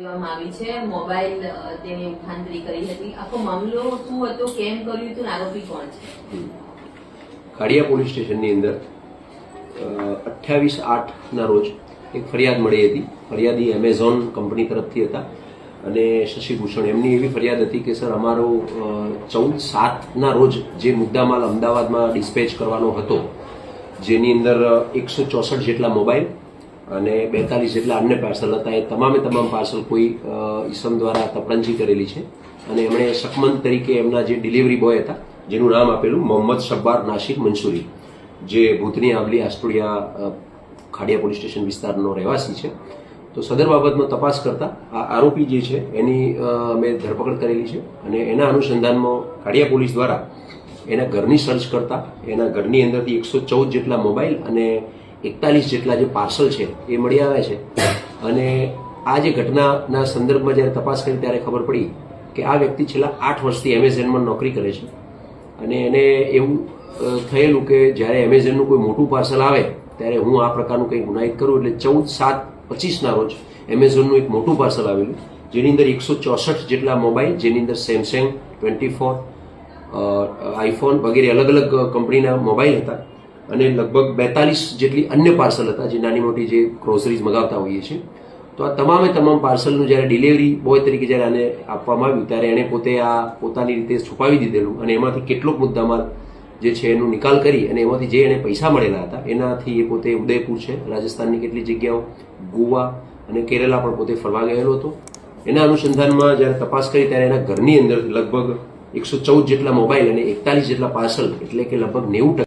દેવામાં આવી છે. મોબાઈલ તેની ઉઠાંતરી કરી હતી. આખો મામલો શું હતો, કેમ કર્યું હતું, આરોપી કોણ છે? કાળિયા પોલીસ સ્ટેશનની અંદર 28/8ના રોજ એક ફરિયાદ મળી હતી. ફરિયાદી એમેઝોન કંપની તરફથી હતા અને શશિભૂષણ એમની એવી ફરિયાદ હતી કે સર અમારો 14/7ના રોજ જે મુદ્દામાલ અમદાવાદમાં ડિસ્પેચ કરવાનો હતો, જેની અંદર 164 જેટલા મોબાઈલ અને 42 જેટલા અન્ય પાર્સલ હતા, એ તમામે તમામ પાર્સલ કોઈ ઈસમ દ્વારા તપણજી કરેલી છે અને એમણે શકમંદ તરીકે એમના જે ડિલિવરી બોય હતા, જેનું નામ આપેલું મોહમ્મદ શબ્બાર નાસિક મંસૂરી, જે ભૂતની આબલી આસ્ટોડિયા ખાડિયા પોલીસ સ્ટેશન વિસ્તારનો રહેવાસી છે. તો સદર બાબતમાં તપાસ કરતા આ આરોપી જે છે એની અમે ધરપકડ કરેલી છે અને એના અનુસંધાનમાં ખાડિયા પોલીસ દ્વારા એના ઘરની સર્ચ કરતા એના ઘરની અંદરથી 114 જેટલા મોબાઈલ અને 41 જેટલા જે પાર્સલ છે એ મળી આવ્યા છે. અને આ જે ઘટનાના સંદર્ભમાં જ્યારે તપાસ કરી ત્યારે ખબર પડી કે આ વ્યક્તિ છેલ્લા 8 વર્ષથી એમેઝોનમાં નોકરી કરે છે અને એને એવું થયેલું કે જ્યારે એમેઝોનનું કોઈ મોટું પાર્સલ આવે ત્યારે હું આ પ્રકારનું કંઈ ગુનાહિત કરું, એટલે 14/7/25ના રોજ એમેઝોનનું એક મોટું પાર્સલ આવેલું, જેની અંદર 164 જેટલા મોબાઈલ, જેની અંદર સેમસંગ 24, આઈફોન વગેરે અલગ અલગ કંપનીના મોબાઈલ હતા અને લગભગ 42 જેટલી અન્ય પાર્સલ હતા, જે નાની મોટી જે ગ્રોસરીઝ મગાવતા હોઈએ છીએ. તો આ તમામે તમામ પાર્સલનું જ્યારે ડિલિવરી બોય તરીકે જ્યારે આને આપવામાં આવ્યું ત્યારે એણે પોતે આ પોતાની રીતે છુપાવી દીધેલું અને એમાંથી કેટલોક મુદ્દામાલ જે છે એનો નિકાલ કરી અને એમાંથી જે એને પૈસા મળેલા હતા એનાથી એ પોતે ઉદયપુર છે, રાજસ્થાનની કેટલી જગ્યાઓ, ગોવા અને કેરેલા પણ પોતે ફરવા ગયેલો હતો. એના અનુસંધાનમાં જ્યારે તપાસ કરી ત્યારે એના ઘરની અંદર લગભગ 114 જેટલા મોબાઈલ અને 41 જેટલા પાર્સલ, એટલે કે લગભગ 90%